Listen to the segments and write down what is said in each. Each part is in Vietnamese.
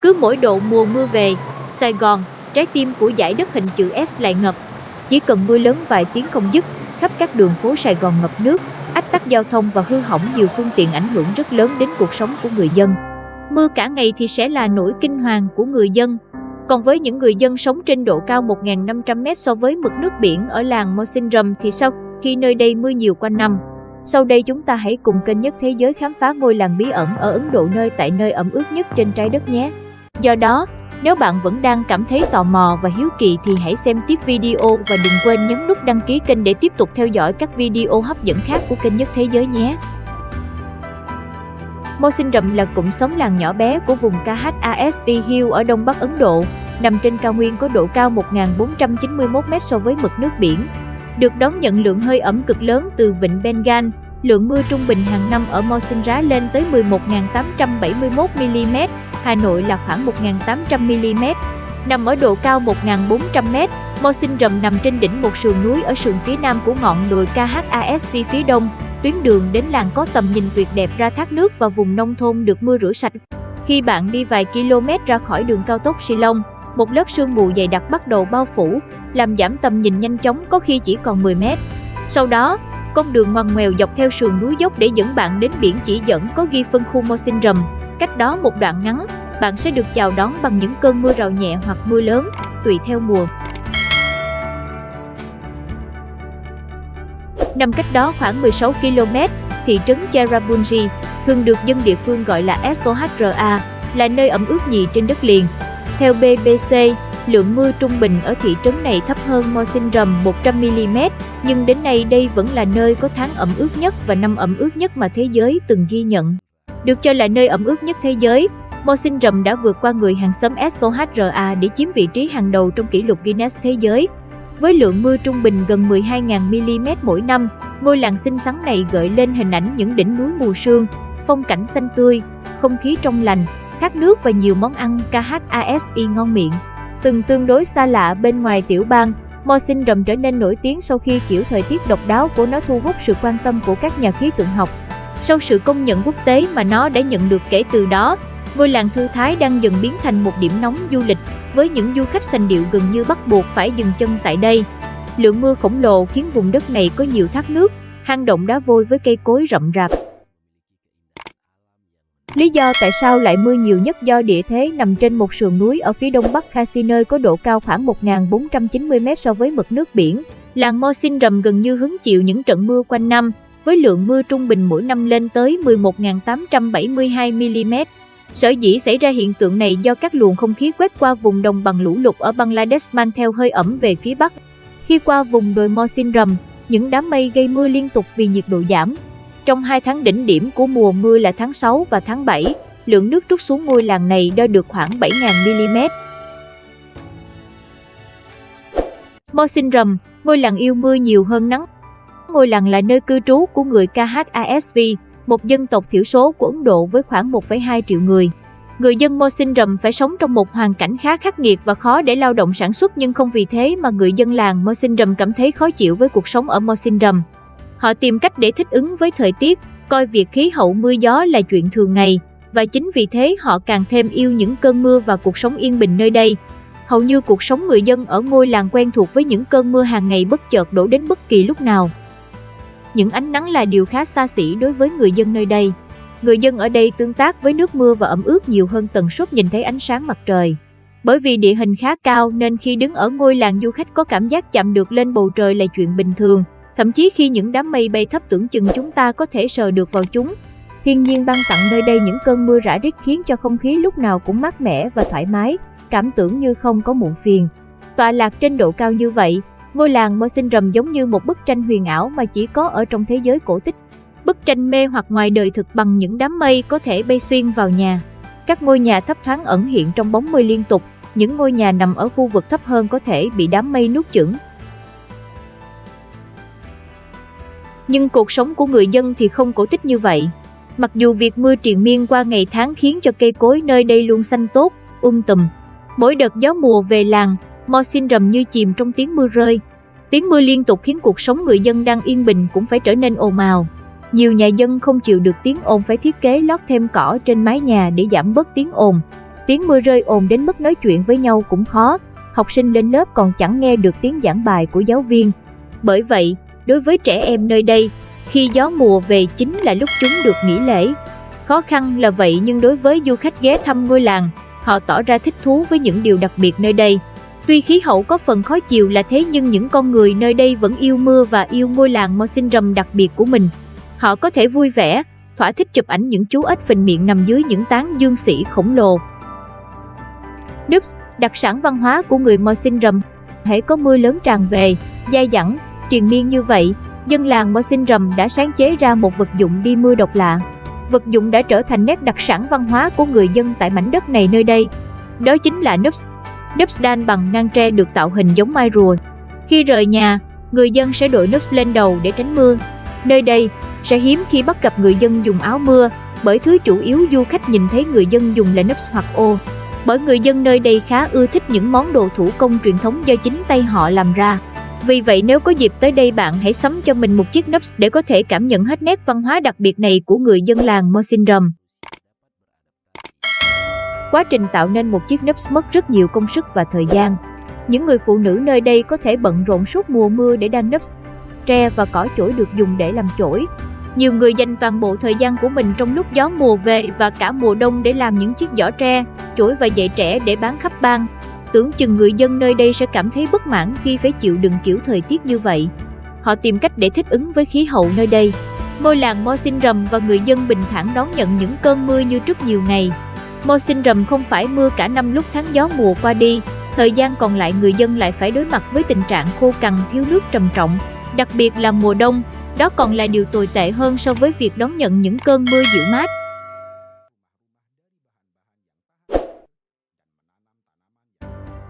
Cứ mỗi độ mùa mưa về, Sài Gòn, trái tim của dải đất hình chữ S lại ngập. Chỉ cần mưa lớn vài tiếng không dứt, khắp các đường phố Sài Gòn ngập nước, ách tắc giao thông và hư hỏng nhiều phương tiện, ảnh hưởng rất lớn đến cuộc sống của người dân. Mưa cả ngày thì sẽ là nỗi kinh hoàng của người dân. Còn với những người dân sống trên độ cao 1.500m so với mực nước biển ở làng Mawsynram thì sao khi nơi đây mưa nhiều quanh năm? Sau đây chúng ta hãy cùng kênh Nhất Thế Giới khám phá ngôi làng bí ẩn ở Ấn Độ, nơi ẩm ướt nhất trên trái đất nhé. Do đó, nếu bạn vẫn đang cảm thấy tò mò và hiếu kỳ thì hãy xem tiếp video và đừng quên nhấn nút đăng ký kênh để tiếp tục theo dõi các video hấp dẫn khác của kênh Nhất Thế Giới nhé. Mawsynram là cụm xóm làng nhỏ bé của vùng Khast Hill ở Đông Bắc Ấn Độ, nằm trên cao nguyên có độ cao 1.491m so với mực nước biển. Được đón nhận lượng hơi ẩm cực lớn từ vịnh Bengal, lượng mưa trung bình hàng năm ở Mawsynram lên tới 11.871mm, Hà Nội là khoảng 1.800mm. Nằm ở độ cao 1.400m, Mawsynram nằm trên đỉnh một sườn núi ở sườn phía nam của ngọn đồi Khast phía đông. Tuyến đường đến làng có tầm nhìn tuyệt đẹp ra thác nước và vùng nông thôn được mưa rửa sạch. Khi bạn đi vài km ra khỏi đường cao tốc Shillong, một lớp sương mù dày đặc bắt đầu bao phủ, làm giảm tầm nhìn nhanh chóng, có khi chỉ còn 10m. Sau đó, con đường ngoằn ngoèo dọc theo sườn núi dốc để dẫn bạn đến biển chỉ dẫn có ghi phân khu Mawsynram. Cách đó một đoạn ngắn, bạn sẽ được chào đón bằng những cơn mưa rào nhẹ hoặc mưa lớn, tùy theo mùa. Nằm cách đó khoảng 16 km, thị trấn Cherrapunji, thường được dân địa phương gọi là Sohra, là nơi ẩm ướt nhì trên đất liền. Theo BBC, lượng mưa trung bình ở thị trấn này thấp hơn Mawsynram 100mm, nhưng đến nay đây vẫn là nơi có tháng ẩm ướt nhất và năm ẩm ướt nhất mà thế giới từng ghi nhận. Được cho là nơi ẩm ướt nhất thế giới, Mawsynram đã vượt qua người hàng xóm Sohra để chiếm vị trí hàng đầu trong kỷ lục Guinness thế giới. Với lượng mưa trung bình gần 12.000mm mỗi năm, ngôi làng xinh xắn này gợi lên hình ảnh những đỉnh núi mù sương, phong cảnh xanh tươi, không khí trong lành, thác nước và nhiều món ăn Khast ngon miệng. Từng tương đối xa lạ bên ngoài tiểu bang, Mawsynram trở nên nổi tiếng sau khi kiểu thời tiết độc đáo của nó thu hút sự quan tâm của các nhà khí tượng học. Sau sự công nhận quốc tế mà nó đã nhận được kể từ đó, ngôi làng thư thái đang dần biến thành một điểm nóng du lịch, với những du khách sành điệu gần như bắt buộc phải dừng chân tại đây. Lượng mưa khổng lồ khiến vùng đất này có nhiều thác nước, hang động đá vôi với cây cối rậm rạp. Lý do tại sao lại mưa nhiều nhất do địa thế nằm trên một sườn núi ở phía đông bắc Kashi, nơi có độ cao khoảng 1.490m so với mực nước biển. Làng Mawsynram gần như hứng chịu những trận mưa quanh năm, với lượng mưa trung bình mỗi năm lên tới 11.872mm. Sở dĩ xảy ra hiện tượng này do các luồng không khí quét qua vùng đồng bằng lũ lụt ở Bangladesh mang theo hơi ẩm về phía bắc. Khi qua vùng đồi Mawsynram, những đám mây gây mưa liên tục vì nhiệt độ giảm. Trong 2 tháng đỉnh điểm của mùa mưa là tháng 6 và tháng 7, lượng nước trút xuống ngôi làng này đo được khoảng 7.000mm. Mawsynram, ngôi làng yêu mưa nhiều hơn nắng. Ngôi làng là nơi cư trú của người Khast, một dân tộc thiểu số của Ấn Độ với khoảng 1,2 triệu người. Người dân Mawsynram phải sống trong một hoàn cảnh khá khắc nghiệt và khó để lao động sản xuất, nhưng không vì thế mà người dân làng Mawsynram cảm thấy khó chịu với cuộc sống ở Mawsynram. Họ tìm cách để thích ứng với thời tiết, coi việc khí hậu mưa gió là chuyện thường ngày, và chính vì thế họ càng thêm yêu những cơn mưa và cuộc sống yên bình nơi đây. Hầu như cuộc sống người dân ở ngôi làng quen thuộc với những cơn mưa hàng ngày bất chợt đổ đến bất kỳ lúc nào. Những ánh nắng là điều khá xa xỉ đối với người dân nơi đây. Người dân ở đây tương tác với nước mưa và ẩm ướt nhiều hơn tần suất nhìn thấy ánh sáng mặt trời. Bởi vì địa hình khá cao nên khi đứng ở ngôi làng, du khách có cảm giác chạm được lên bầu trời là chuyện bình thường. Thậm chí khi những đám mây bay thấp tưởng chừng chúng ta có thể sờ được vào chúng. Thiên nhiên ban tặng nơi đây những cơn mưa rã rít khiến cho không khí lúc nào cũng mát mẻ và thoải mái, cảm tưởng như không có muộn phiền. Tọa lạc trên độ cao như vậy, ngôi làng Mawsynram giống như một bức tranh huyền ảo mà chỉ có ở trong thế giới cổ tích. Bức tranh mê hoặc ngoài đời thực bằng những đám mây có thể bay xuyên vào nhà. Các ngôi nhà thấp thoáng ẩn hiện trong bóng mây liên tục, những ngôi nhà nằm ở khu vực thấp hơn có thể bị đám mây nuốt chửng. Nhưng cuộc sống của người dân thì không cổ tích như vậy. Mặc dù việc mưa triền miên qua ngày tháng khiến cho cây cối nơi đây luôn xanh tốt, tùm. Mỗi đợt gió mùa về làng, Mawsynram như chìm trong tiếng mưa rơi. Tiếng mưa liên tục khiến cuộc sống người dân đang yên bình cũng phải trở nên ồn ào. Nhiều nhà dân không chịu được tiếng ồn phải thiết kế lót thêm cỏ trên mái nhà để giảm bớt tiếng ồn. Tiếng mưa rơi ồn đến mức nói chuyện với nhau cũng khó, học sinh lên lớp còn chẳng nghe được tiếng giảng bài của giáo viên. Bởi vậy, đối với trẻ em nơi đây, khi gió mùa về chính là lúc chúng được nghỉ lễ. Khó khăn là vậy nhưng đối với du khách ghé thăm ngôi làng, họ tỏ ra thích thú với những điều đặc biệt nơi đây. Tuy khí hậu có phần khó chịu là thế nhưng những con người nơi đây vẫn yêu mưa và yêu ngôi làng Mawsynram đặc biệt của mình. Họ có thể vui vẻ, thỏa thích chụp ảnh những chú ếch phình miệng nằm dưới những tán dương xỉ khổng lồ. Nups, đặc sản văn hóa của người Mawsynram. Hễ có mưa lớn tràn về, dai dẳng, triền miên như vậy, dân làng Mawsynram đã sáng chế ra một vật dụng đi mưa độc lạ. Vật dụng đã trở thành nét đặc sản văn hóa của người dân tại mảnh đất này nơi đây. Đó chính là Nups. Nups đan bằng nang tre được tạo hình giống mai rùa. Khi rời nhà, người dân sẽ đội Nups lên đầu để tránh mưa. Nơi đây, sẽ hiếm khi bắt gặp người dân dùng áo mưa, bởi thứ chủ yếu du khách nhìn thấy người dân dùng là Nups hoặc ô. Bởi người dân nơi đây khá ưa thích những món đồ thủ công truyền thống do chính tay họ làm ra. Vì vậy nếu có dịp tới đây bạn hãy sắm cho mình một chiếc Nups để có thể cảm nhận hết nét văn hóa đặc biệt này của người dân làng Mawsynram. Quá trình tạo nên một chiếc Nups mất rất nhiều công sức và thời gian. Những người phụ nữ nơi đây có thể bận rộn suốt mùa mưa để đan Nups. Tre và cỏ chổi được dùng để làm chổi. Nhiều người dành toàn bộ thời gian của mình trong lúc gió mùa về và cả mùa đông để làm những chiếc giỏ tre, chổi và dạy trẻ để bán khắp bang. Tưởng chừng người dân nơi đây sẽ cảm thấy bất mãn khi phải chịu đựng kiểu thời tiết như vậy. Họ tìm cách để thích ứng với khí hậu nơi đây. Ngôi làng Mawsynram và người dân bình thản đón nhận những cơn mưa như trước nhiều ngày. Mawsynram không phải mưa cả năm lúc tháng gió mùa qua đi, thời gian còn lại người dân lại phải đối mặt với tình trạng khô cằn thiếu nước trầm trọng. Đặc biệt là mùa đông, đó còn là điều tồi tệ hơn so với việc đón nhận những cơn mưa dịu mát.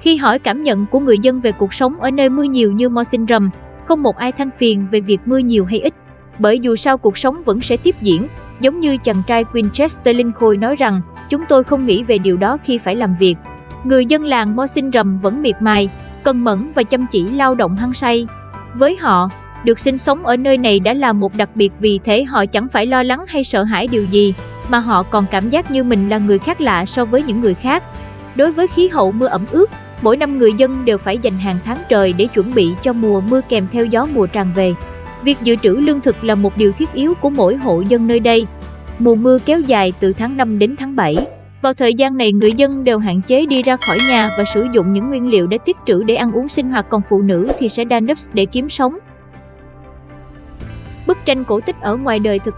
Khi hỏi cảm nhận của người dân về cuộc sống ở nơi mưa nhiều như Mawsynram, không một ai than phiền về việc mưa nhiều hay ít. Bởi dù sao cuộc sống vẫn sẽ tiếp diễn, giống như chàng trai Winchester Lincoln nói rằng, chúng tôi không nghĩ về điều đó khi phải làm việc. Người dân làng Mawsynram vẫn miệt mài, cần mẫn và chăm chỉ lao động hăng say. Với họ, được sinh sống ở nơi này đã là một đặc biệt vì thế họ chẳng phải lo lắng hay sợ hãi điều gì, mà họ còn cảm giác như mình là người khác lạ so với những người khác. Đối với khí hậu mưa ẩm ướt, mỗi năm người dân đều phải dành hàng tháng trời để chuẩn bị cho mùa mưa kèm theo gió mùa tràn về. Việc dự trữ lương thực là một điều thiết yếu của mỗi hộ dân nơi đây. Mùa mưa kéo dài từ tháng 5 đến tháng 7. Vào thời gian này người dân đều hạn chế đi ra khỏi nhà và sử dụng những nguyên liệu để tích trữ để ăn uống sinh hoạt, còn phụ nữ thì sẽ đan Nups để kiếm sống. Bức tranh cổ tích ở ngoài đời thực.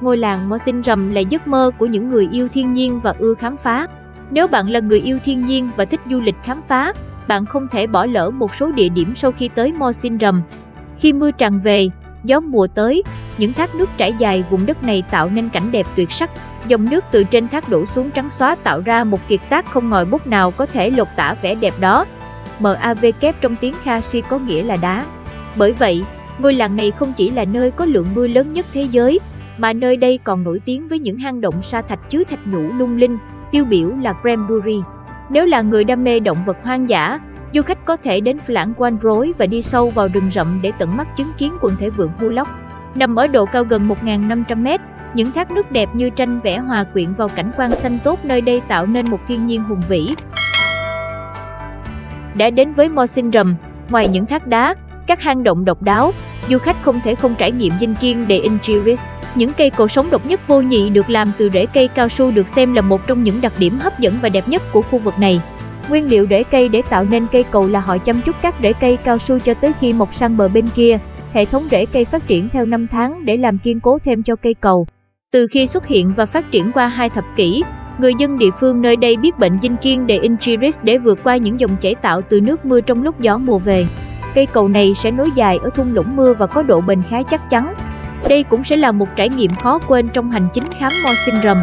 Ngôi làng Mawsynram là giấc mơ của những người yêu thiên nhiên và ưa khám phá. Nếu bạn là người yêu thiên nhiên và thích du lịch khám phá, bạn không thể bỏ lỡ một số địa điểm sau khi tới Mawsynram. Khi mưa tràn về, gió mùa tới, những thác nước trải dài vùng đất này tạo nên cảnh đẹp tuyệt sắc. Dòng nước từ trên thác đổ xuống trắng xóa tạo ra một kiệt tác không ngòi bút nào có thể lột tả vẻ đẹp đó. MAVK trong tiếng Kharsi có nghĩa là đá. Bởi vậy, ngôi làng này không chỉ là nơi có lượng mưa lớn nhất thế giới, mà nơi đây còn nổi tiếng với những hang động sa thạch chứa thạch nhũ lung linh, tiêu biểu là Kremburi. Nếu là người đam mê động vật hoang dã, du khách có thể đến Phlang Quan Rối và đi sâu vào rừng rậm để tận mắt chứng kiến quần thể vượn Hulok. Nằm ở độ cao gần 1.500m, những thác nước đẹp như tranh vẽ hòa quyện vào cảnh quan xanh tốt nơi đây tạo nên một thiên nhiên hùng vĩ. Đã đến với Mawsynram, ngoài những thác đá, các hang động độc đáo, du khách không thể không trải nghiệm dinh kiên de Inchiris. Những cây cầu sống độc nhất vô nhị được làm từ rễ cây cao su được xem là một trong những đặc điểm hấp dẫn và đẹp nhất của khu vực này. Nguyên liệu rễ cây để tạo nên cây cầu là họ chăm chút các rễ cây cao su cho tới khi mọc sang bờ bên kia. Hệ thống rễ cây phát triển theo năm tháng để làm kiên cố thêm cho cây cầu. Từ khi xuất hiện và phát triển qua 2 thập kỷ, người dân địa phương nơi đây biết bệnh dinh kiên de Inchiris để vượt qua những dòng chảy tạo từ nước mưa trong lúc gió mùa về. Cây cầu này sẽ nối dài ở thung lũng mưa và có độ bền khá chắc chắn. Đây cũng sẽ là một trải nghiệm khó quên trong hành trình khám Mawsynram.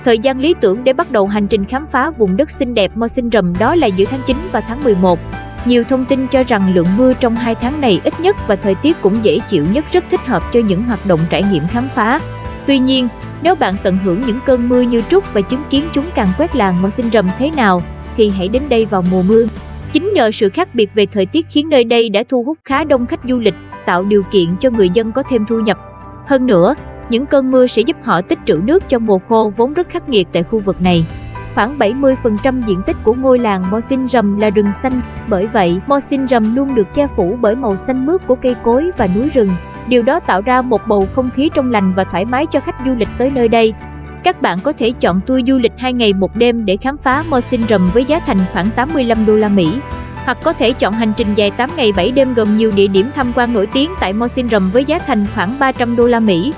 Thời gian lý tưởng để bắt đầu hành trình khám phá vùng đất xinh đẹp Mawsynram đó là giữa tháng 9 và tháng 11. Nhiều thông tin cho rằng lượng mưa trong 2 tháng này ít nhất và thời tiết cũng dễ chịu nhất, rất thích hợp cho những hoạt động trải nghiệm khám phá. Tuy nhiên, nếu bạn tận hưởng những cơn mưa như trút và chứng kiến chúng càn quét làng Mawsynram thế nào, thì hãy đến đây vào mùa mưa. Chính nhờ sự khác biệt về thời tiết khiến nơi đây đã thu hút khá đông khách du lịch, tạo điều kiện cho người dân có thêm thu nhập. Hơn nữa, Những cơn mưa sẽ giúp họ tích trữ nước cho mùa khô vốn rất khắc nghiệt tại khu vực này. Khoảng 70% diện tích của ngôi làng Mosin Rầm là rừng xanh, bởi vậy Mosin Rầm luôn được che phủ bởi màu xanh mướt của cây cối và núi rừng. Điều đó tạo ra một bầu không khí trong lành và thoải mái cho khách du lịch tới nơi đây. Các bạn có thể chọn tour du lịch 2 ngày 1 đêm để khám phá Mosin Rầm với giá thành khoảng 85 đô la Mỹ. Hoặc có thể chọn hành trình dài 8 ngày 7 đêm gồm nhiều địa điểm tham quan nổi tiếng tại Mosin Rầm với giá thành khoảng 300 đô la Mỹ.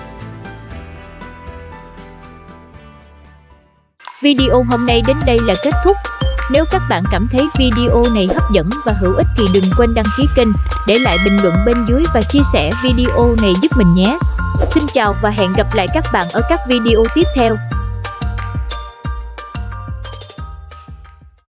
Video hôm nay đến đây là kết thúc. Nếu các bạn cảm thấy video này hấp dẫn và hữu ích thì đừng quên đăng ký kênh, để lại bình luận bên dưới và chia sẻ video này giúp mình nhé. Xin chào và hẹn gặp lại các bạn ở các video tiếp theo.